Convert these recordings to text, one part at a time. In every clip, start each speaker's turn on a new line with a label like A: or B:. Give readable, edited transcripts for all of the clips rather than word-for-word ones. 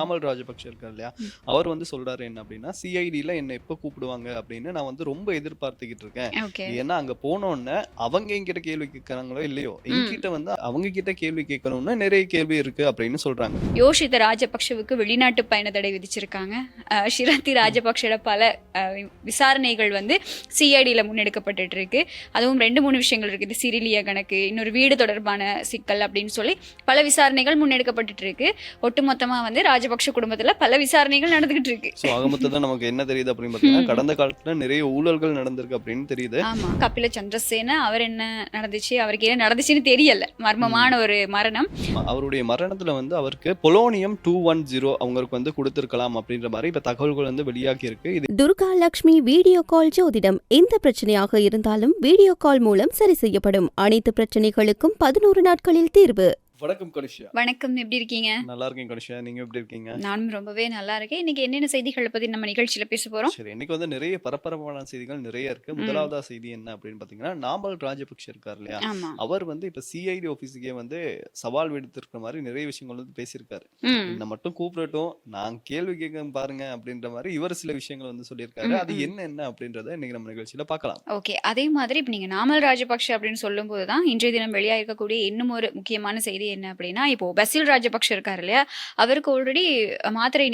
A: நாமல் ராஜபக்ஷ இருக்கார் இல்லையா, அவர் வந்து சொல்றாரு என்ன அப்படின்னா, சிஐடில என்ன எப்ப கூப்பிடுவாங்க அப்படின்னு நான் வந்து ரொம்ப எதிர்பார்த்துக்கிட்டு இருக்கேன்.
B: ஓகே.
A: ஏன்னா அங்க போனோடனே அவங்க என்கிட்ட கேள்வி கேட்கறாங்களோ இல்லையோ, என்கிட்ட வந்து அவங்க கிட்ட கேள்வி கேட்கணும்னு நிறைய கேள்வி இருக்கு அப்படின்னு சொல்றாங்க.
B: யோஷித ராஜபக்ஷவுக்கு வெளிநாட்டு பயண தடை விதிச்சிருக்காங்க. ஷிரந்தி ராஜபக்ஷோட பல விசாரணைகள் வந்து சிஐடியில் முன்னெடுக்கப்பட்டு இருக்கு. அதுவும் 2-3 விஷயங்கள் இருக்குது. சிரிலிய கணக்கு, இன்னொரு வீடு தொடர்பான சிக்கல் அப்படின்னு சொல்லி பல விசாரணைகள் முன்னெடுக்கப்பட்டு இருக்கு. ஒட்டுமொத்தமாக வந்து ராஜபக்ஷ குடும்பத்தில் பல விசாரணைகள் நடந்துகிட்டு இருக்கு.
A: ஸோ ஆக மொத்தத்தில் நமக்கு என்ன தெரியுது அப்படின்னு பார்த்தீங்கன்னா, கடந்த காலத்துல நிறைய ஊழல்கள் நடந்திருக்கு அப்படின்னு தெரியுது.
B: ஆமா, கபில சந்திரசேன அவர் என்ன நடந்துச்சு, அவருக்கு என்ன நடந்துச்சுன்னு தெரியல. மர்மமான ஒரு மரணம்.
A: அவருடைய மரணத்துல வந்து அவருக்கு பொலோனியம் 210 அவங்களுக்கு வந்து கொடுத்திருக்கலாம் அப்படின்ற மாதிரி இப்ப தகவல்கள் வந்து வெளியாகி இருக்கு. இது
C: துர்கா லட்சுமி வீடியோ கால் ஜோதிடம். எந்த பிரச்சனையாக இருந்தாலும் வீடியோ கால் மூலம் சரி செய்யப்படும். அனைத்து பிரச்சனைகளுக்கும் 11 நாட்களில் தீர்வு.
A: வணக்கம் கனிஷா.
B: வணக்கம், எப்படி இருக்கீங்க?
A: நல்லா இருக்கேன் கனிஷா, நீங்க எப்படி இருக்கீங்க?
B: நானும் ரொம்பவே நல்லா இருக்கேன். இன்னைக்கு என்னென்ன செய்திகளை பத்தி நம்ம நிகழ்ச்சியில பேச போறோம்?
A: சரி, இன்னைக்கு வந்து நிறைய பரபரப்பான செய்திகள் நிறைய இருக்கு. முதலாவதா செய்தி என்ன அப்படின்னு பாத்தீங்கன்னா, நாமல் ராஜபக்ஷ இருக்கார் இல்லையா, அவர் வந்து இப்ப சிஐடி ஆபீஸுக்கே வந்து சவால் விடுத்திருக்கிற மாதிரி நிறைய விஷயங்கள் வந்து பேசியிருக்காரு. என்ன மட்டும் கூப்பிடட்டும், நான் கேள்வி கேட்க பாருங்க அப்படின்ற மாதிரி இவர் சில விஷயங்கள் வந்து சொல்லியிருக்காரு. அது என்ன அப்படின்றத இன்னைக்கு நம்ம நிகழ்ச்சியில பார்க்கலாம்.
B: ஓகே, அதே மாதிரி இப்ப நீங்க நாமல் ராஜபக்ஷ அப்படின்னு சொல்லும் போதுதான் இன்றைய தினம் வெளியாயிருக்கக்கூடிய இன்னும் ஒரு முக்கியமான செய்தி என்ன அப்படின்னா, இப்போ பசில் ராஜபக்ஷ இருக்காரு இல்லையா, அவருக்கு ஆல்ரெடி மாத்திரை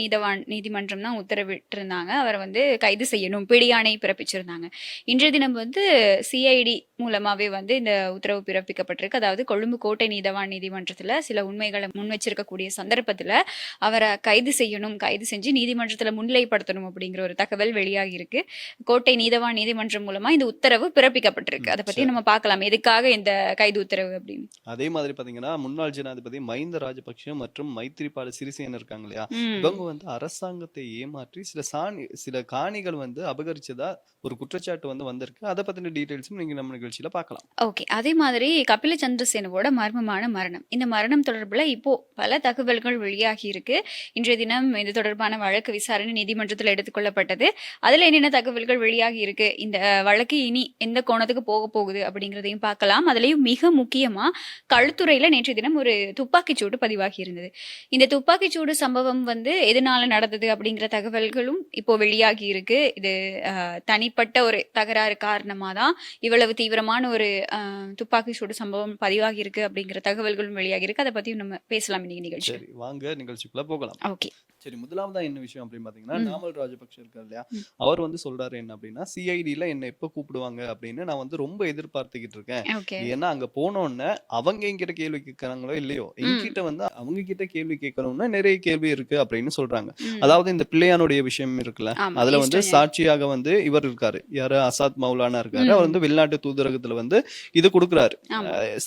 B: நீதிமன்றம் தான் உத்தரவிட்டு இருந்தாங்க. அவரை வந்து கைது செய்யணும், பிடியாணை பிறப்பிச்சிருந்தாங்க. இன்றைய தினம் வந்து சிஐடி மூலமாவே வந்து இந்த உத்தரவு பிறப்பிக்கப்பட்டிருக்கு. அதாவது கொழும்பு கோட்டை நீதிமன்றத்துல சில உண்மைகளை முன் வச்சிருக்கக்கூடிய சந்தர்ப்பத்துல அவரை கைது செய்யணும், கைது செஞ்சு நீதிமன்றத்துல முன்னிலைப்படுத்தணும் அப்படிங்கிற ஒரு தகவல் வெளியாகி இருக்கு. கோட்டை நீதிமன்றம் மூலமா இந்த உத்தரவு பிறப்பிக்கப்பட்டிருக்கு. அதை பத்தி நம்ம பார்க்கலாம், எதுக்காக இந்த கைது உத்தரவு அப்படின்னு.
A: அதே மாதிரி பாத்தீங்கன்னா, முன்னாள் ஜனாதிபதி மஹிந்த ராஜபக்ஷ மற்றும் மைத்ரிபால சிறிசேன இருக்காங்க இல்லையா, இவங்க வந்து அரசாங்கத்தை ஏமாற்றி சில காணிகள் வந்து அபகரிச்சதா ஒரு குற்றச்சாட்டு வந்து வந்திருக்கு. அதை பத்தின டீடைல்ஸும் நீங்க நம்ம நிகழ்ச்சியில பார்க்கலாம்.
B: ஓகே, அதே மாதிரி கபில சந்திரசேனவோட மர்மமான மரணம், இந்த மரணம் தொடர்புல இப்போ பல தகவல்கள் வெளியாகி இருக்கு. இன்றைய தினம் இது தொடர்பான வழக்கு விசாரணை நீதிமன்றத்தில் எடுத்துக்கொள்ளப்பட்டது. அதுல என்னென்ன தகவல்கள் வெளியாகி இருக்கு, இந்த வழக்கு இனி எந்த கோணத்துக்கு போக போகுது அப்படிங்கிறதையும் பார்க்கலாம். அதுலயும் மிக முக்கியமா களுத்துறையில நேற்று தினம் ஒரு துப்பாக்கிச்சூடு பதிவாகி இருந்தது. இந்த துப்பாக்கிச்சூடு சம்பவம் வந்து எதனால நடந்தது அப்படிங்கிற தகவல்களும் இப்போ வெளியாகி இருக்கு. இது தனிப்பட்ட ஒரு தகராறு காரணமா தான் இவ்வளவு தீவிரமான ஒரு துப்பாக்கிச்சூடு சம்பவம் பதிவாகி இருக்கு அப்படிங்கிற தகவல்களும் வெளியாகி இருக்கு. அதை பத்தியும் நம்ம பேசலாம் இன்னைக்கு நிகழ்ச்சி.
A: சரி, வாங்க நிகழ்ச்சிக்குள்ள போகலாம்.
B: ஓகே,
A: சரி, முதலாவதா என்ன விஷயம் அப்படின்னு பாத்தீங்கன்னா, நாமல் ராஜபக்ஷ இருக்கார் இல்லையா, அவர் வந்து சொல்றாரு என்ன அப்படின்னா, சிஐடில என்ன எப்ப கூப்பிடுவாங்க அப்படின்னு நான் வந்து ரொம்ப எதிர்பார்த்துக்கிட்டு இருக்கேன். ஏன்னா அங்க போனோடனே அவங்க என்கிட்ட கேள்வி கேட்கறாங்களோ இல்லையோ, என்கிட்ட வந்து அவங்க கிட்ட கேள்வி கேட்கணும்னா நிறைய கேள்வி இருக்கு அப்படின்னு சொல்றாங்க. அதாவது இந்த பிள்ளையானுடைய விஷயம் இருக்குல்ல, அதுல வந்து சாட்சியாக வந்து இவர் இருக்காரு, யாரு, அசாத் மௌலானா இருக்காரு. அவர் வந்து வெளிநாட்டு தூதரகத்துல வந்து இது கொடுக்குறாரு,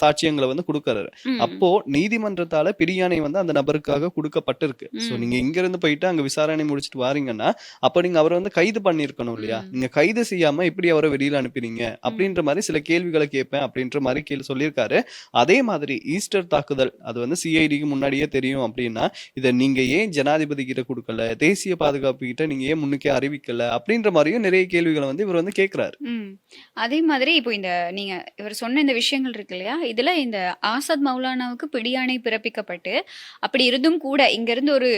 A: சாட்சியங்களை வந்து கொடுக்கறாரு. அப்போ நீதிமன்றத்தால பிடியாணை வந்து அந்த நபருக்காக கொடுக்கப்பட்டிருக்கு. சோ நீங்க இங்க இருந்து போயிட்டு அங்க விசாரணை முடிச்சுட்டு வாரீங்கன்னா, அப்ப நீங்க அவரை வந்து கைது பண்ணிருக்கணும் இல்லையா, நீங்க கைது செய்யாம எப்படி அவரை வெளியில அனுப்பினீங்க அப்படின்ற மாதிரி சில கேள்விகளை கேட்பேன் அப்படின்ற மாதிரி சொல்லியிருக்காரு. அதே மாதிரி ஈஸ்டர் தாக்குதல் அது வந்து சிஐடிக்கு முன்னாடியே தெரியும் அப்படின்னா, இதை நீங்க ஏன் ஜனாதிபதி கிட்ட கொடுக்கல, தேசிய பாதுகாப்பு கிட்ட நீங்க ஏன் முன்னுக்கே அறிவிக்கல அப்படின்ற மாதிரியும் நிறைய கேள்விகளை வந்து இவர் வந்து கேட்கிறாரு.
B: அதே மாதிரி இப்போ இந்த நீங்க இவர் சொன்ன இந்த விஷயங்கள் இருக்கு இல்லையா, இதுல இந்த ஆசாத் மௌலானாவுக்கு பிடியாணை பிறப்பிக்கப்பட்டு அப்படி இருந்தும் கூட இங்க இருந்து ஒரு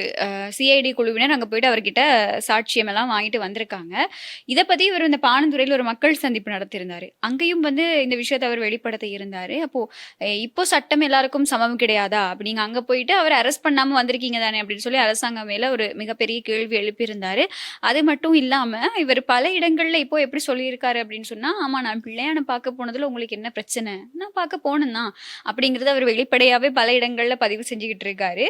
B: சிஐடி குழுவினர் அங்க போயிட்டு அவர்கிட்ட சாட்சியம் எல்லாம் வாங்கிட்டு வந்திருக்காங்க. இதை பத்தி இவர் இந்த பானந்துறையில் ஒரு மக்கள் சந்திப்பு நடத்தியிருந்தாரு. அங்கேயும் வந்து இந்த விஷயத்தை அவர் வெளிப்படுத்த இருந்தாரு. அப்போ இப்போ சட்டம் எல்லாருக்கும் சமம் கிடையாதா, அப்ப நீங்க அங்க போயிட்டு அவரை அரெஸ்ட் பண்ணாம வந்திருக்கீங்க தானே அப்படின்னு சொல்லி அரசாங்கம் மேல ஒரு மிகப்பெரிய கேள்வி எழுப்பியிருந்தாரு. அது மட்டும் இல்லாம இவர் பல இடங்கள்ல இப்போ எப்படி சொல்லியிருக்காரு அப்படின்னு சொன்னா, ஆமா நான் பிள்ளையான பார்க்க போனதுல உங்களுக்கு என்ன பிரச்சனை, நான் பார்க்க போனேன்னா அப்படிங்கறத அவர் வெளிப்படையாவே பல இடங்கள்ல பதிவு செஞ்சுக்கிட்டு இருக்காரு.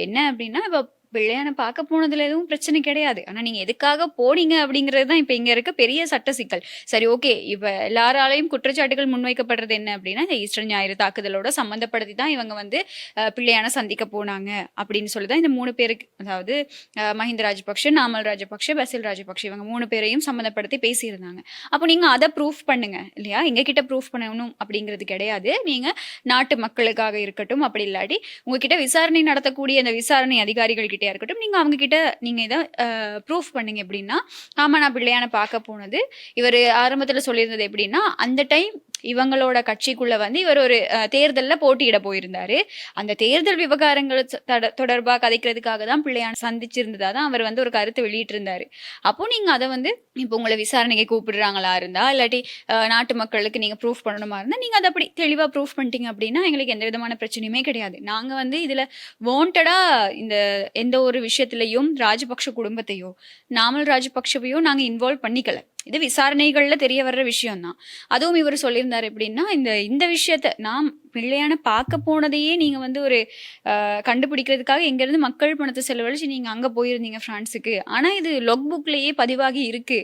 B: என்ன அப்படின்னா, இப்ப பிள்ளையான பார்க்க போனதுல எதுவும் பிரச்சனை கிடையாது, ஆனா நீங்க எதுக்காக போனீங்க அப்படிங்கிறது தான் இப்ப இங்க இருக்க பெரிய சட்ட சிக்கல். சரி, ஓகே, இப்ப எல்லாராலையும் குற்றச்சாட்டுகள் முன்வைக்கப்படுறது என்ன அப்படின்னா, இந்த ஈஸ்டர் ஞாயிறு தாக்குதலோட சம்பந்தப்படுத்தி தான் இவங்க வந்து பிள்ளையான சந்திக்க போனாங்க அப்படின்னு சொல்லிதான் இந்த 3 பேருக்கு, அதாவது மஹிந்த ராஜபக்ஷ, நாமல் ராஜபக்ஷ, பசில் ராஜபக்ஷ, இவங்க 3 பேரையும் சம்மந்தப்படுத்தி பேசியிருந்தாங்க. அப்போ நீங்க அதை ப்ரூஃப் பண்ணுங்க இல்லையா, எங்க கிட்ட ப்ரூஃப் பண்ணணும் அப்படிங்கிறது கிடையாது. நீங்க நாட்டு மக்களுக்காக இருக்கட்டும், அப்படி இல்லாட்டி உங்ககிட்ட விசாரணை நடத்தக்கூடிய அந்த விசாரணை அதிகாரிகள் கிட்ட கிட்டயா இருக்கட்டும், நீங்க அவங்க கிட்ட நீங்க இதை ப்ரூஃப் பண்ணீங்க எப்படின்னா, ஆமா நான் பிள்ளையான பார்க்க போனது, இவர் ஆரம்பத்துல சொல்லியிருந்தது எப்படின்னா, அந்த டைம் இவங்களோட கட்சிக்குள்ள வந்து இவர் ஒரு தேர்தல்ல போட்டியிட போயிருந்தாரு. அந்த தேர்தல் விவகாரங்கள் தொடர்பா கதைக்கிறதுக்காக தான் பிள்ளையான சந்திச்சிருந்ததா தான் அவர் வந்து ஒரு கருத்தை வெளியிட்டு இருந்தாரு. அப்போ நீங்க அதை வந்து இப்போ உங்களை விசாரணைக்கு கூப்பிடுறாங்களா இருந்தா, இல்லாட்டி நாட்டு மக்களுக்கு நீங்க ப்ரூஃப் பண்ணணுமா இருந்தா, நீங்க அதை அப்படி தெளிவா ப்ரூஃப் பண்ணிட்டீங்க அப்படின்னா எங்களுக்கு எந்த விதமான பிரச்சனையுமே கிடையாது. நாங்க வந்து இதுல வாண்டடா இந்த எந்த ஒரு விஷயத்திலையும் ராஜபக்ஷ குடும்பத்தையோ நாமல் ராஜபக்ஷவையோ நாங்க இன்வால்வ் பண்ணிக்கல. இது விசாரணைகள்ல தெரிய வர்ற விஷயம் தான். அதுவும் இவர் சொல்லியிருந்தாரு எப்படின்னா, இந்த விஷயத்த நான் பிள்ளையான பார்க்க போனதையே நீங்க வந்து ஒரு கண்டுபிடிக்கிறதுக்காக எங்க இருந்து மக்கள் பணத்தை செலவழிச்சு நீங்க அங்க போயிருந்தீங்க பிரான்ஸுக்கு. ஆனா இது லாக் புக்லயே பதிவாகி இருக்கு,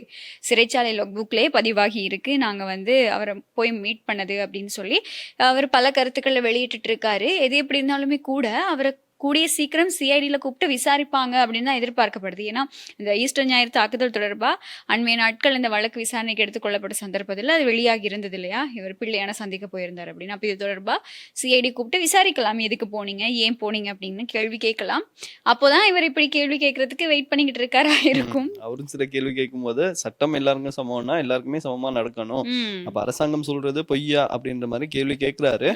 B: சிறைச்சாலை லாக் புக்லயே பதிவாகி இருக்கு, நாங்க வந்து அவரை போய் மீட் பண்ணது அப்படின்னு சொல்லி அவர் பல கருத்துக்களை வெளியிட்டு இருக்காரு. எது எப்படி இருந்தாலுமே கூட அவரை கூடிய சீக்கிரம் சிஐடியில் கூப்பிட்டு விசாரிப்பாங்க அப்படின்னு தான் எதிர்பார்க்கப்படுது. ஏன்னா இந்த ஈஸ்டர் ஞாயிறு தாக்குதல் தொடர்பாக அண்மைய நாட்கள் இந்த வழக்கு விசாரணைக்கு எடுத்துக்கொள்ளப்பட்ட சந்தர்ப்பத்தில் அது வெளியாகி இருந்தது இல்லையா, இவர் பிள்ளையான சந்திக்க போயிருந்தார் அப்படின்னு. அப்போ இது தொடர்பாக சிஐடி கூப்பிட்டு விசாரிக்கலாம், எதுக்கு போனீங்க, ஏன் போனீங்க அப்படின்னு கேள்வி கேட்கலாம். அப்போதான் இவர் இப்படி கேள்வி கேட்கறதுக்கு வெயிட் பண்ணிக்கிட்டு இருக்காரா இருக்கும்.
A: அவரும் சில கேள்வி கேட்கும் போது சட்டம் எல்லாருக்கும் சமம்னா எல்லாருக்குமே சமமா நடக்கணும், அப்ப அரசாங்கம் சொல்றது பொய்யா அப்படின்ற மாதிரி கேள்வி கேட்கிறாரு.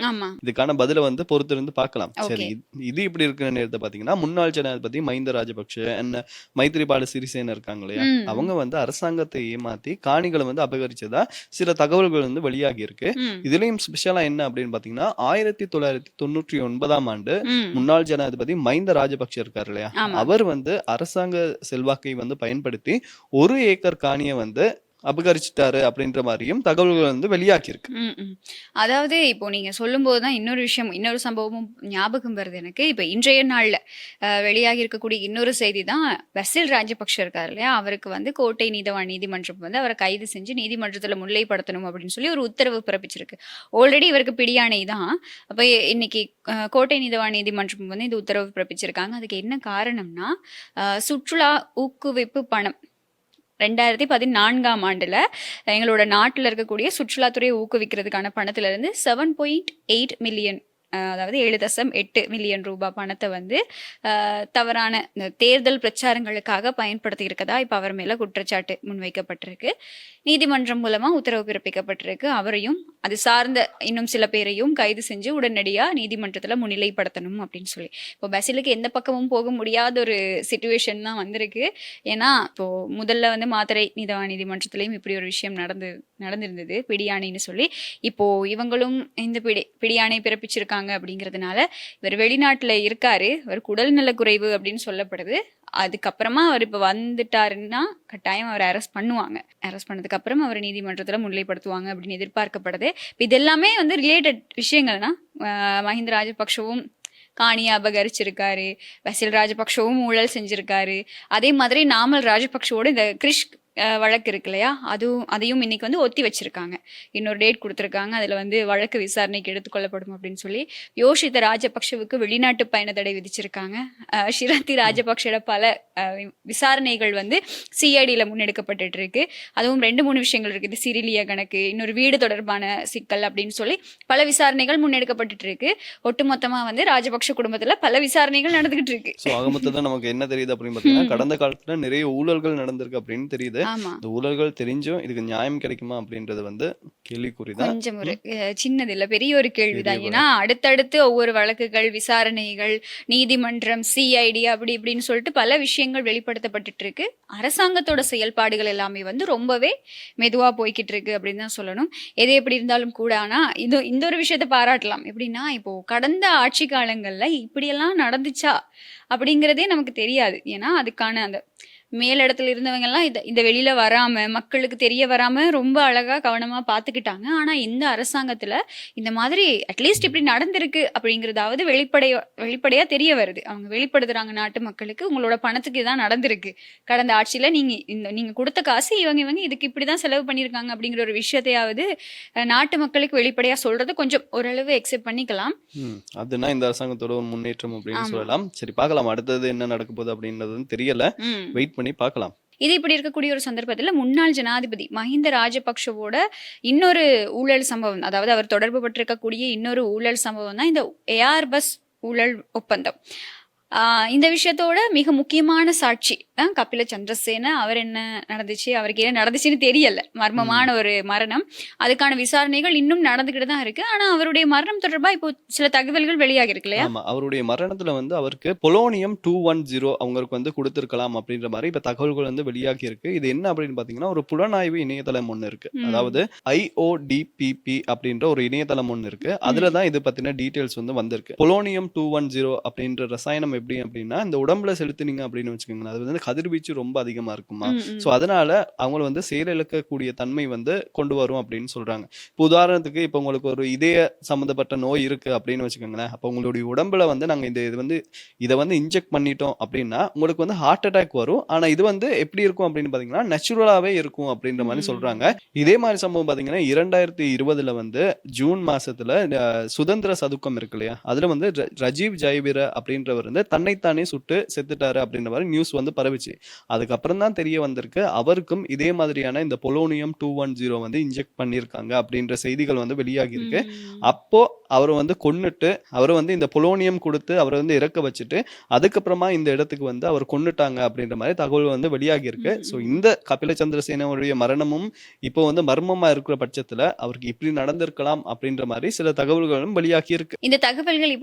A: இதுக்கான பதில வந்து பொறுத்திருந்து பார்க்கலாம். சரி, இது இப்படி இருக்கிற நேரத்தை பாத்தீங்கன்னா முன்னாள் ஜனாதிபதி மஹிந்த ராஜபக்ஷ என்ன மைத்ரிபால சிறிசேன இருக்காங்க இல்லையா, அவங்க வந்து அரசாங்கத்தை ஏமாத்தி காணிகளை வந்து அபகரிச்சதா சில தகவல்கள் வந்து வெளியாகி இருக்கு. இதுலயும் ஸ்பெஷலா என்ன அப்படின்னு பாத்தீங்கன்னா 1999 முன்னாள் ஜனாதிபதி மஹிந்த ராஜபக்ஷ இருக்காரு இல்லையா, அவர் வந்து அரசாங்க செல்வாக்கை வந்து பயன்படுத்தி 1 ஏக்கர் காணியை வந்து அபகரிச்சிட்டாரு அப்படின்ற மாதிரியும் தகவல்கள் வந்து வெளியாக்கி இருக்கு.
B: அதாவது இப்போ நீங்க சொல்லும் போதுதான் இன்னொரு சம்பவமும் ஞாபகம் வருது எனக்கு. இப்ப இன்றைய நாள்ல வெளியாகி இருக்கக்கூடிய இன்னொரு செய்தி தான், பசில் ராஜபக்ஷ இருக்காரு இல்லையா, அவருக்கு வந்து கோட்டை நீதிமன்றம் வந்து அவரை கைது செஞ்சு நீதிமன்றத்துல முன்னிலைப்படுத்தணும் அப்படின்னு சொல்லி ஒரு உத்தரவு பிறப்பிச்சிருக்கு. ஆல்ரெடி இவருக்கு பிடியாணை தான். அப்ப இன்னைக்கு கோட்டை நீதிமன்றம் வந்து இந்த உத்தரவு பிறப்பிச்சிருக்காங்க. அதுக்கு என்ன காரணம்னா, சுற்றுலா ஊக்குவிப்பு பணம் 2014ஆம் ஆண்டுல எங்களோட நாட்டில் இருக்கக்கூடிய சுற்றுலாத்துறையை ஊக்குவிக்கிறதுக்கான பணத்துல இருந்து 7.8 மில்லியன், அதாவது 7.8 மில்லியன் ரூபாய் பணத்தை வந்து தவறான தேர்தல் பிரச்சாரங்களுக்காக பயன்படுத்தி இருக்கதா இப்ப அவர் மேல குற்றச்சாட்டு முன்வைக்கப்பட்டிருக்கு. நீதிமன்றம் மூலமா உத்தரவு பிறப்பிக்கப்பட்டிருக்கு. அவரையும் அது சார்ந்த இன்னும் சில பேரையும் கைது செஞ்சு உடனடியா நீதிமன்றத்துல முன்னிலைப்படுத்தணும் அப்படின்னு சொல்லி. இப்போ பசிலுக்கு எந்த பக்கமும் போக முடியாத ஒரு சிச்சுவேஷன் தான் வந்திருக்கு. ஏன்னா இப்போ முதல்ல வந்து மாத்தறை நீதிமன்றத்திலையும் இப்படி ஒரு விஷயம் நடந்திருந்தது, பிடியாணைன்னு சொல்லி. இப்போ இவங்களும் இந்த பிடியாணை பிறப்பிச்சிருக்காங்க அப்படிங்கிறதுனால இவர் வெளிநாட்டுல இருக்காரு, இவருக்கு உடல்நல குறைவு அப்படின்னு சொல்லப்படுது. அதுக்கப்புறமா அவர் இப்ப வந்துட்டாருன்னா கட்டாயம் அவர் அரெஸ்ட் பண்ணுவாங்க. அரெஸ்ட் பண்ணதுக்கு அப்புறம் அவர் நீதிமன்றத்துல முன்னிலைப்படுத்துவாங்க அப்படின்னு எதிர்பார்க்கப்படுது. இது எல்லாமே வந்து ரிலேட்டட் விஷயங்கள்னா, மஹிந்த ராஜபக்ஷவும் காணியை அபகரிச்சிருக்காரு, பசில் ராஜபக்ஷவும் ஊழல் செஞ்சிருக்காரு. அதே மாதிரி நாமல் ராஜபக்ஷவோட இந்த கிரிஷ் வழக்கு இருக்கு இல்லையா, அதையும் இன்னைக்கு வந்து ஒத்தி வச்சிருக்காங்க, இன்னொரு டேட் கொடுத்துருக்காங்க. அதுல வந்து வழக்கு விசாரணைக்கு எடுத்துக்கொள்ளப்படும் அப்படின்னு சொல்லி. யோஷித்த ராஜபக்ஷவுக்கு வெளிநாட்டு பயண தடை விதிச்சிருக்காங்க. ஷிரந்தி ராஜபக்ஷோட பல விசாரணைகள் வந்து சிஐடியில முன்னெடுக்கப்பட்டு இருக்கு. அதுவும் 2-3 விஷயங்கள் இருக்குது, சிறிலிய கணக்கு, இன்னொரு வீடு தொடர்பான சிக்கல் அப்படின்னு சொல்லி பல விசாரணைகள் முன்னெடுக்கப்பட்டு இருக்கு. ஒட்டுமொத்தமா வந்து ராஜபக்ஷ குடும்பத்துல பல விசாரணைகள் நடந்துகிட்டு இருக்கு.
A: நமக்கு என்ன தெரியுது அப்படின்னு பாத்தீங்கன்னா, கடந்த காலத்துல நிறைய ஊழல்கள் நடந்திருக்கு அப்படின்னு தெரியுது. இந்த ஊழல்கள் தெரிஞ்சும் இதுக்கு நியாயம் கிடைக்குமா அப்படின்றது வந்து கேள்விக்குறிதான்.
B: கொஞ்சம் ஒரு சின்னது இல்ல, பெரிய ஒரு கேள்விதான். ஏன்னா அடுத்தடுத்து ஒவ்வொரு வழக்குகள், விசாரணைகள், நீதிமன்றம், சிஐடி அப்படி இப்படின்னு சொல்லிட்டு பல விஷயங்கள் வெளிப்படுத்தப்பட்டு இருக்கு. அரசாங்கத்தோட செயல்பாடுகள் எல்லாமே வந்து ரொம்பவே மெதுவா போய்கிட்டு இருக்கு அப்படின்னு தான் சொல்லணும். எது எப்படி இருந்தாலும் கூட. ஆனா இந்த ஒரு விஷயத்த பாராட்டலாம். எப்படின்னா, இப்போ கடந்த ஆட்சி காலங்கள்ல இப்படியெல்லாம் நடந்துச்சா அப்படிங்கிறதே நமக்கு தெரியாது. ஏன்னா அதுக்கான அந்த மேலிடத்துல இருந்தவங்க எல்லாம் இந்த வெளியில வராம, மக்களுக்கு தெரிய வராம ரொம்ப அழகா கவனமா பாத்துக்கிட்டாங்க. ஆனா இந்த அரசாங்கத்துல இந்த மாதிரி அட்லீஸ்ட் இப்படி நடந்திருக்கு அப்படிங்கறதாவது வெளிப்படையா தெரிய வருது. அவங்க வெளிப்படுத்துறாங்க நாட்டு மக்களுக்கு, உங்களோட பணத்துக்கு இதான் நடந்திருக்கு, கடந்த ஆட்சியில நீங்க கொடுத்த காசு இவங்க இதுக்கு இப்படிதான் செலவு பண்ணிருக்காங்க அப்படிங்கிற ஒரு விஷயத்தையாவது நாட்டு மக்களுக்கு வெளிப்படையா சொல்றது கொஞ்சம் ஓரளவு எக்ஸெப்ட் பண்ணிக்கலாம்.
A: அதுனா இந்த அரசாங்கத்தோட ஒரு முன்னேற்றம் அப்படின்னு சொல்லலாம். சரி, பார்க்கலாம் அடுத்தது என்ன நடக்க போகுது அப்படின்றது தெரியல, வெயிட் பண்ணி பார்க்கலாம்.
B: இது இப்படி இருக்கக்கூடிய ஒரு சந்தர்ப்பத்தில் முன்னாள் ஜனாதிபதி மஹிந்த ராஜபக்ஷவோட இன்னொரு ஊழல் சம்பவம், அதாவது அவர் தொடர்பு பட்டிருக்கக்கூடிய இன்னொரு ஊழல் சம்பவம் தான் இந்த ஏஆர் பஸ் ஊழல் ஒப்பந்தம். இந்த விஷயத்தோட மிக முக்கியமான சாட்சி தான் கபில சந்திரசேன. அவர் என்ன நடந்துச்சு, அவருக்கு என்ன நடந்துச்சுன்னு தெரியல. மர்மமான ஒரு மரணம். அதுக்கான விசாரணைகள் இன்னும் நடந்துகிட்டு தான் இருக்கு. ஆனா அவருடைய மரணம் தொடர்பா இப்போ சில தகவல்கள் வெளியாகி இருக்கு இல்லையா?
A: ஆமா, அவருடைய மரணத்துல வந்து அவருக்கு பொலோனியம் 210 அவங்களுக்கு வந்து கொடுத்திருக்கலாம் அப்படின்ற மாதிரி இப்ப தகவல்கள் வந்து வெளியாகி இருக்கு. இது என்ன அப்படின்னு பாத்தீங்கன்னா, ஒரு புலனாய்வு இணையதளம் ஒண்ணு இருக்கு. அதாவது IODPP அப்படின்ற ஒரு இணையதளம் ஒண்ணு இருக்கு. அதுலதான் இது பத்தின டீடைல்ஸ் வந்து வந்திருக்கு. பொலோனியம் 210 அப்படின்ற ரசாயனம் எப்படி அப்படின்னா, இந்த உடம்புல செலுத்தினீங்க அப்படின்னு வச்சுக்கோங்களேன், அது வந்து கதிர்வீச்சு ரொம்ப அதிகமா இருக்குமா. சோ அதனால அவங்களை வந்து செயலிழக்கக்கூடிய தன்மை வந்து கொண்டு வரும் அப்படின்னு சொல்றாங்க. இப்போ உதாரணத்துக்கு இப்போ உங்களுக்கு ஒரு இதய சம்பந்தப்பட்ட நோய் இருக்கு அப்படின்னு வச்சுக்கோங்களேன், அப்போ உங்களுடைய உடம்புல வந்து நாங்க இதை வந்து இன்ஜெக்ட் பண்ணிட்டோம் அப்படின்னா உங்களுக்கு வந்து ஹார்ட் அட்டாக் வரும். ஆனா இது வந்து எப்படி இருக்கும் அப்படின்னு பாத்தீங்கன்னா நேச்சுரலாவே இருக்கும் அப்படின்ற மாதிரி சொல்றாங்க. இதே மாதிரி சம்பவம் பாத்தீங்கன்னா 2020 வந்து ஜூன் மாசத்துல சுதந்திர சதுக்கம் இருக்கு இல்லையா, அதுல வந்து ரஜீவ் ஜெயவீர அப்படின்றவர் வந்து தன்னைத்தானே சுட்டு செத்துட்டாரு அப்படின்ற மாதிரி நியூஸ் வந்து பரவிச்சு. அதுக்கப்புறம் தான் தெரிய வந்திருக்கு அவருக்கும் இதே மாதிரியான இந்த பொலோனியம் 210 வந்து இன்ஜெக்ட் பண்ணியிருக்காங்க அப்படின்ற செய்திகள் வந்து வெளியாகி இருக்கு. அப்போ அவரை வந்து கொன்னுட்டு அவரை வந்து இந்த பொலோனியம் கொடுத்து அவரை வந்து இறக்க வச்சுட்டு அதுக்கப்புறமா இந்த இடத்துக்கு வந்து அவர் கொன்னுட்டாங்க அப்படின்ற மாதிரி தகவல் வந்து வெளியாகி இருக்கு. ஸோ இந்த கபில சந்திரசேனவுடைய மரணமும் இப்போ வந்து மர்மமா இருக்கிற பட்சத்துல அவருக்கு இப்படி நடந்திருக்கலாம் அப்படின்ற மாதிரி சில தகவல்களும் வெளியாகி இருக்கு.
B: இந்த தகவல்கள்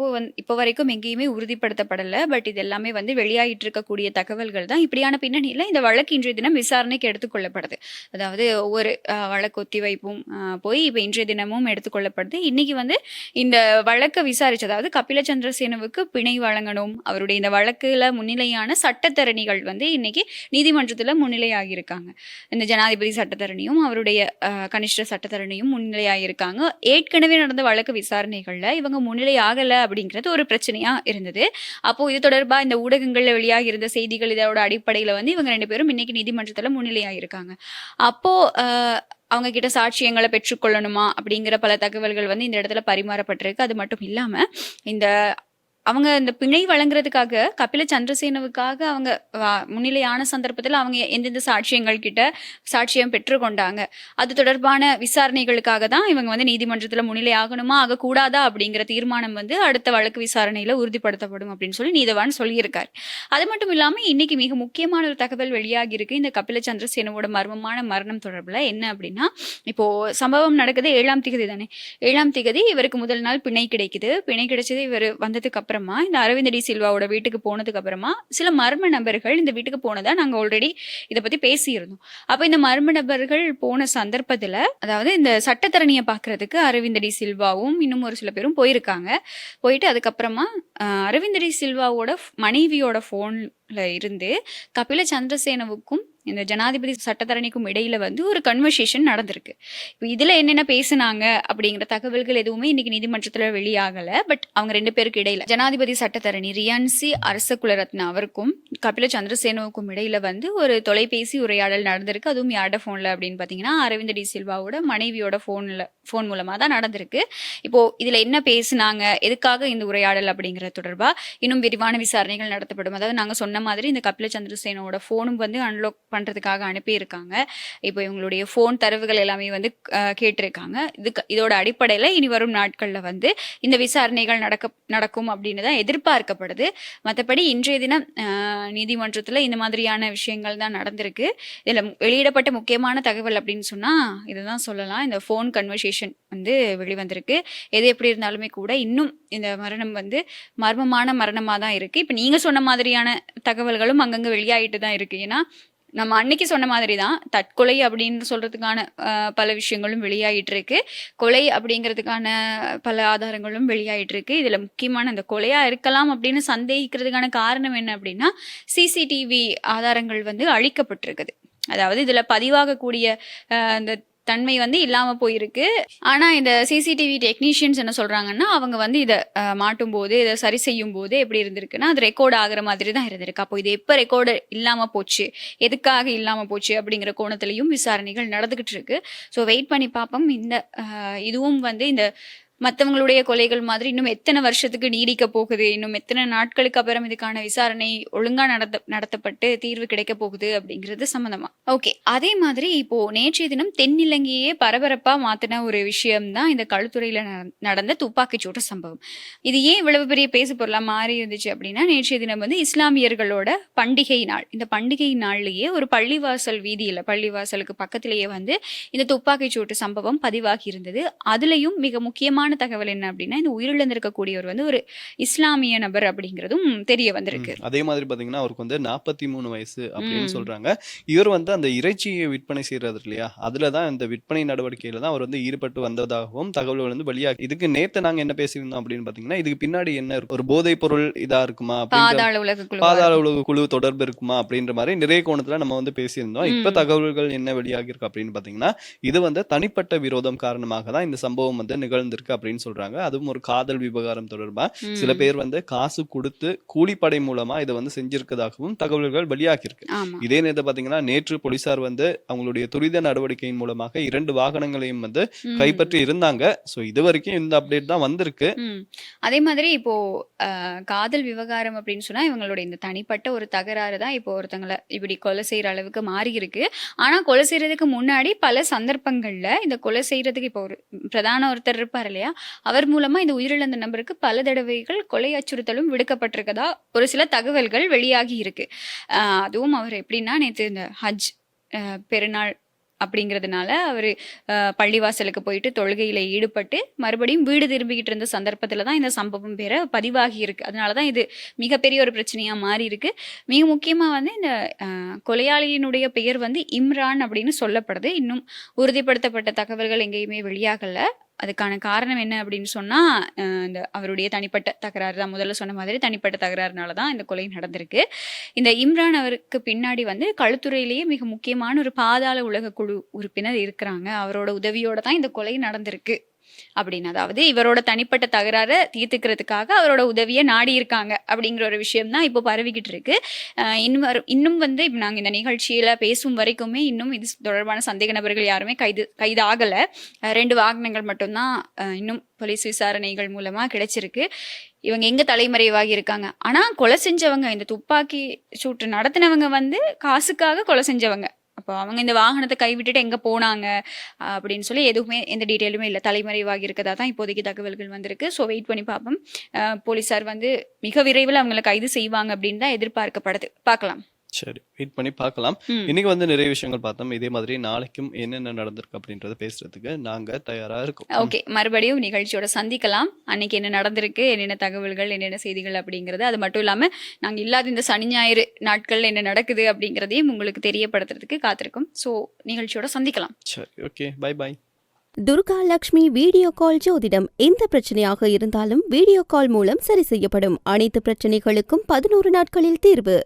B: இப்போ வரைக்கும் எங்கேயுமே உறுதிப்படுத்தப்படல. பட் இது எல்லாமே வந்து வெளியாகிட்டு இருக்கக்கூடிய தகவல்கள் தான். இப்படியான பின்னணியில இந்த வழக்கு இன்றைய தினம் விசாரணைக்கு எடுத்துக்கொள்ளப்படுது. அதாவது ஒவ்வொரு வழக்கு ஒத்திவைப்பும் போய் இப்போ இன்றைய தினமும் எடுத்துக்கொள்ளப்படுது. இன்னைக்கு வந்து இந்த வழக்கை விசாரிச்சு, அதாவது கபில சந்திரசேனவுக்கு பிணை வழங்கணும், அவருடைய இந்த வழக்குல முன்னிலையான சட்டத்தரணிகள் வந்து இன்னைக்கு நீதிமன்றத்துல முன்னிலையாகியிருக்காங்க. இந்த ஜனாதிபதி சட்டத்தரணியும் அவருடைய கனிஷ்ட சட்டத்தரணியும் முன்னிலையாகியிருக்காங்க. ஏற்கனவே நடந்த வழக்கு விசாரணைகள்ல இவங்க முன்னிலை ஆகல அப்படிங்கிறது ஒரு பிரச்சனையா இருந்தது. அப்போ இது தொடர்பா இந்த ஊடகங்கள்ல வெளியாகி இருந்த செய்திகள் இதோட அடிப்படையில வந்து இவங்க 2 பேரும் இன்னைக்கு நீதிமன்றத்துல முன்னிலையாகியிருக்காங்க. அப்போ அவங்க கிட்ட சாட்சியங்களை பெற்றுக்கொள்ளணுமா அப்படிங்கிற பல தகவல்கள் வந்து இந்த இடத்துல பரிமாறப்பட்டிருக்கு. அது மட்டும் இல்லாம அவங்க இந்த பிணை வழங்குறதுக்காக கபில சந்திரசேனவுக்காக அவங்க முன்னிலையான சந்தர்ப்பத்தில் அவங்க எந்தெந்த சாட்சியங்கள் கிட்ட சாட்சியம் பெற்றுக்கொண்டாங்க, அது தொடர்பான விசாரணைகளுக்காக தான் இவங்க வந்து நீதிமன்றத்துல முன்னிலை ஆகணுமா ஆகக்கூடாதா அப்படிங்கிற தீர்மானம் வந்து அடுத்த வழக்கு விசாரணையில உறுதிப்படுத்தப்படும் அப்படின்னு சொல்லி நீதவான் சொல்லியிருக்காரு. அது மட்டும் இல்லாம இன்னைக்கு மிக முக்கியமான ஒரு தகவல் வெளியாகி இருக்கு இந்த கபில சந்திரசேனவோட மர்மமான மரணம் தொடர்புல. என்ன அப்படின்னா, இப்போ சம்பவம் நடக்குது 7ஆம் திகதி தானே. 7ஆம் திகதி இவருக்கு முதல் நாள் பிணை கிடைக்குது. பிணை கிடைச்சது இவர் வந்ததுக்கு அப்புறமா இந்த அரவிந்த் டி சில்வாவோட வீட்டுக்கு போனதுக்கு அப்புறமா சில மர்ம நபர்கள் இந்த வீட்டுக்கு போனதா நாங்க ஆல்ரெடி இதை பத்தி பேசியிருந்தோம். அப்ப இந்த மர்ம நபர்கள் போன சந்தர்ப்பத்துல, அதாவது இந்த சட்டத்தரணியை பாக்குறதுக்கு அரவிந்த் டி சில்வாவும் இன்னும் ஒரு சில பேரும் போயிருக்காங்க. போயிட்டு அதுக்கப்புறமா அரவிந்த் டி சில்வாவோட மனைவியோட போன்ல இருந்து கபில சந்திரசேனவுக்கும் இந்த ஜனாதிபதி சட்டத்தரணிக்கும் இடையில வந்து ஒரு கன்வர்சேஷன் நடந்திருக்கு. இப்போ இதுல என்னென்ன பேசுனாங்க அப்படிங்கிற தகவல்கள் எதுவுமே இன்னைக்கு நீதிமன்றத்துல வெளியாகல. பட் அவங்க 2 பேருக்கு இடையில ஜனாதிபதி சட்டத்தரணி ரியான்சி அரசகுலரத்ன அவருக்கும் கபில சந்திரசேனவுக்கும் இடையில வந்து ஒரு தொலைபேசி உரையாடல் நடந்திருக்கு. அதுவும் யாரோட போன்ல அப்படின்னு பாத்தீங்கன்னா அரவிந்த் டி சில்வாவோட மனைவியோட போன் மூலமா தான் நடந்திருக்கு. இப்போ இதுல என்ன பேசுனாங்க, எதுக்காக இந்த உரையாடல் அப்படிங்கிற தொடர்பா இன்னும் விரிவான விசாரணைகள் நடத்தப்படும். அதாவது நாங்க சொன்ன மாதிரி இந்த கபில சந்திரசேனோட போனும் வந்து அன்லாக் பண்றதுக்காக அனுப்பியிருக்காங்க. இப்போ இவங்களுடைய போன் தரவுகள் எல்லாமே வந்து கேட்டிருக்காங்க. இதோட அடிப்படையில இனி வரும் நாட்கள்ல வந்து இந்த விசாரணைகள் நடக்கும் அப்படின்னு தான் எதிர்பார்க்கப்படுது. மற்றபடி இன்றைய தினம் நீதிமன்றத்துல இந்த மாதிரியான விஷயங்கள் தான் நடந்திருக்கு. இதுல வெளியிடப்பட்ட முக்கியமான தகவல் அப்படின்னு சொன்னா இதுதான் சொல்லலாம். இந்த போன் கன்வர்சேஷன் வந்து வெளிவந்திருக்கு. எது எப்படி இருந்தாலுமே கூட இன்னும் இந்த மரணம் வந்து மர்மமான மரணமா தான் இருக்கு. இப்ப நீங்க சொன்ன மாதிரியான தகவல்களும் அங்கங்க வெளியாயிட்டு தான் இருக்கு. ஏன்னா நம்ம அன்னைக்கு சொன்ன மாதிரி தான் தற்கொலை அப்படின்னு சொல்றதுக்கான பல விஷயங்களும் வெளியாயிட்டு இருக்கு. கொலை அப்படிங்கிறதுக்கான பல ஆதாரங்களும் வெளியாயிட்டு இருக்கு. இதுல முக்கியமான அந்த கொலையா இருக்கலாம் அப்படின்னு சந்தேகிக்கிறதுக்கான காரணம் என்ன அப்படின்னா, சிசிடிவி ஆதாரங்கள் வந்து அழிக்கப்பட்டிருக்குது. அதாவது இதுல பதிவாகக்கூடிய அந்த தன்மை வந்து இல்லாம போயிருக்கு. ஆனா இந்த சிசிடிவி டெக்னீஷியன்ஸ் என்ன சொல்றாங்கன்னா, அவங்க வந்து இதை மாட்டும் போது இதை சரி செய்யும் போது எப்படி இருந்திருக்குன்னா, அது ரெக்கார்ட் ஆகுற மாதிரி தான் இருந்திருக்கு. அப்போ இது எப்ப ரெக்கார்டு இல்லாம போச்சு, எதுக்காக இல்லாம போச்சு அப்படிங்கிற கோணத்திலையும் விசாரணைகள் நடந்துகிட்டு இருக்கு. ஸோ வெயிட் பண்ணி பார்ப்போம். இந்த இதுவும் வந்து இந்த மத்தவங்களுடைய கொலைகள் மாதிரி இன்னும் எத்தனை வருஷத்துக்கு நீடிக்க போகுது, இன்னும் எத்தனை நாட்களுக்கு அப்புறம் இதுக்கான விசாரணை ஒழுங்கா நடத்தப்பட்டு தீர்வு கிடைக்க போகுது அப்படிங்கிறது சம்பந்தமா. ஓகே, அதே மாதிரி இப்போ நேற்றைய தினம் தென்னிலங்கையே பரபரப்பா மாத்தின ஒரு விஷயம் தான் இந்த களுத்துறையில நடந்த துப்பாக்கிச்சூட்டு சம்பவம். இது ஏன் இவ்வளவு பெரிய பேசு பொருளா மாறி இருந்துச்சு அப்படின்னா, நேற்றைய தினம் வந்து இஸ்லாமியர்களோட பண்டிகை நாள். இந்த பண்டிகை நாள்லயே ஒரு பள்ளிவாசல் வீதியில, பள்ளிவாசலுக்கு பக்கத்திலேயே வந்து இந்த துப்பாக்கிச்சூட்டு சம்பவம் பதிவாகி இருந்தது. அதுலயும் மிக முக்கியமான தகவல் என்ன அப்படின்னா, இந்த உயிரிழந்திருக்கக்கூடியவர் வந்து ஒரு இஸ்லாமிய நபர் அப்படிங்கிறதும் தெரிய வந்திருக்கு.
A: அதே மாதிரி பாத்தீங்கன்னா அவருக்கு வந்து 43 வயசு அப்படின்னு சொல்றாங்க. இவர் வந்து அந்த இறைச்சியை விற்பனை செய்யறது இல்லையா, அதுலதான் இந்த விற்பனை நடவடிக்கையில தான் அவர் வந்து ஈடுபட்டு வந்ததாகவும் தகவல்கள் வந்து வெளியாகி. இதுக்கு நேத்து நாங்க என்ன பேசியிருந்தோம் அப்படின்னு பாத்தீங்கன்னா, இதுக்கு பின்னாடி என்ன இருக்கு, ஒரு போதைப் பொருள் இதா இருக்குமா,
B: பாதாள
A: உலக குழு தொடர்பு இருக்குமா அப்படின்ற மாதிரி நிறைய கோணத்துல நம்ம வந்து பேசியிருந்தோம். இப்ப தகவல்கள் என்ன வெளியாகி இருக்கு அப்படின்னு பாத்தீங்கன்னா, இது வந்து தனிப்பட்ட விரோதம் காரணமாக தான் இந்த சம்பவம் வந்து நிகழ்ந்திருக்கு அப்படின்னு சொல்றாங்க. அதுவும் ஒரு காதல் விவகாரம் தொடர்பா சில பேர் வந்து காசு கொடுத்து கூலிப்படை மூலமா இதை வந்து செஞ்சிருக்கதாகவும் தகவல்கள் வெளியாகி இருக்கு. இதே நேரத்தை பாத்தீங்கன்னா, நேற்று போலீசார் வந்து அவங்களுடைய துரித நடவடிக்கையின் மூலமாக 2 வாகனங்களையும் வந்து கைப்பற்றி இருந்தாங்க. சோ இது வரைக்கும் இந்த அப்டேட் தான் வந்திருக்கு.
B: அதே மாதிரி இப்போ காதல் விவகாரம் அப்படின்னு சொன்னா இவங்களுடைய இந்த தனிப்பட்ட ஒரு தகராறு தான் இப்போ ஒருத்தங்களை இப்படி கொலை செய்யற அளவுக்கு மாறி இருக்கு. ஆனா கொலை செய்யறதுக்கு முன்னாடி பல சந்தர்ப்பங்கள்ல இந்த கொலை செய்யறதுக்கு இப்போ ஒரு பிரதான ஒருத்தர் இருப்பார் இல்லையா, அவர் மூலமா இந்த உயிரிழந்த நபருக்கு பல தடவைகள் கொலை அச்சுறுத்தலும் விடுக்கப்பட்டிருக்கதா ஒரு சில தகவல்கள் வெளியாகி இருக்கு. அதுவும் அவர் எப்படின்னா, நேற்று இந்த ஹஜ் பெருநாள் அப்படிங்கிறதுனால அவர் பள்ளிவாசலுக்கு போயிட்டு தொழுகையில ஈடுபட்டு மறுபடியும் வீடு திரும்பிக்கிட்டு இருந்த சந்தர்ப்பத்துல தான் இந்த சம்பவம் பேர பதிவாகி இருக்கு. அதனாலதான் இது மிகப்பெரிய ஒரு பிரச்சனையா மாறி இருக்கு. மிக முக்கியமா வந்து இந்த கொலையாளியினுடைய பெயர் வந்து இம்ரான் அப்படின்னு சொல்லப்படுது. இன்னும் உறுதிப்படுத்தப்பட்ட தகவல்கள் எங்கேயுமே வெளியாகல. அதுக்கான காரணம் என்ன அப்படின்னு சொன்னா, இந்த அவருடைய தனிப்பட்ட தகராறு தான். முதல்ல சொன்ன மாதிரி தனிப்பட்ட தகராறுனால தான் இந்த கொலை நடந்திருக்கு. இந்த இம்ரான் அவருக்கு பின்னாடி வந்து களுத்துறையிலேயே மிக முக்கியமான ஒரு பாதாள உலக குழு உறுப்பினர் இருக்கிறாங்க. அவரோட உதவியோட தான் இந்த கொலை நடந்திருக்கு அப்படின்னு, அதாவது இவரோட தனிப்பட்ட தகராறை தீர்த்துக்கிறதுக்காக அவரோட உதவியை நாடி இருக்காங்க அப்படிங்கிற ஒரு விஷயம் தான் இப்போ பரவிக்கிட்டு இருக்கு. இன்னும் வந்து நாங்கள் இந்த நிகழ்ச்சியில பேசும் வரைக்குமே இன்னும் இது தொடர்பான சந்தேக நபர்கள் யாருமே கைது ஆகல. 2 வாகனங்கள் மட்டும்தான் இன்னும் போலீஸ் விசாரணைகள் மூலமா கிடைச்சிருக்கு. இவங்க எங்க தலைமறைவாகி இருக்காங்க. ஆனா கொலை செஞ்சவங்க, இந்த துப்பாக்கி சூட்டு நடத்தினவங்க வந்து காசுக்காக கொலை செஞ்சவங்க. அப்போ அவங்க இந்த வாகனத்தை கைவிட்டுட்டு எங்க போனாங்க அப்படின்னு சொல்லி எதுவுமே எந்த டீட்டெயிலுமே இல்லை. தலைமறைவாகி இருக்கதா தான் இப்போதைக்கு தகவல்கள் வந்திருக்கு. ஸோ வெயிட் பண்ணி பார்ப்போம். போலீசார் வந்து மிக விரைவில் அவங்களை கைது செய்வாங்க அப்படின்னு தான் எதிர்பார்க்கப்படுது. பார்க்கலாம்.
A: சரி, வெயிட் பண்ணி பார்க்கலாம். இன்னைக்கு வந்து நிறைய விஷயங்கள் பார்த்தோம். இதே மாதிரி நாளைக்கும் என்னென்ன நடந்திருக்கு அப்படின்றத பேசுறதுக்கு நாங்க தயாரா இருக்கோம்.
B: ஓகே, மறுபடியும் நிகழ்ச்சியோட சந்திக்கலாம். அன்னைக்கு என்ன நடந்திருக்கு, என்னென்ன தகவல்கள், என்னென்ன செய்திகள் அப்படிங்கிறது, அது மட்டும் இல்லாம நாங்க இல்லாத இந்த சனி ஞாயிறு நாட்கள்ல என்ன நடக்குது அப்படிங்கிறதையும் உங்களுக்கு தெரியப்படுத்துறதுக்கு காத்திருக்கும். ஸோ நிகழ்ச்சியோட சந்திக்கலாம்.
A: சரி, okay, bye bye.
C: Durga Lakshmi video call ஜோதிடம். எந்த பிரச்சனையாக இருந்தாலும் வீடியோ கால் மூலம் சரி செய்யப்படும். அனைத்து பிரச்சனைகளுக்கும் 11 நாட்களில் தீர்வு.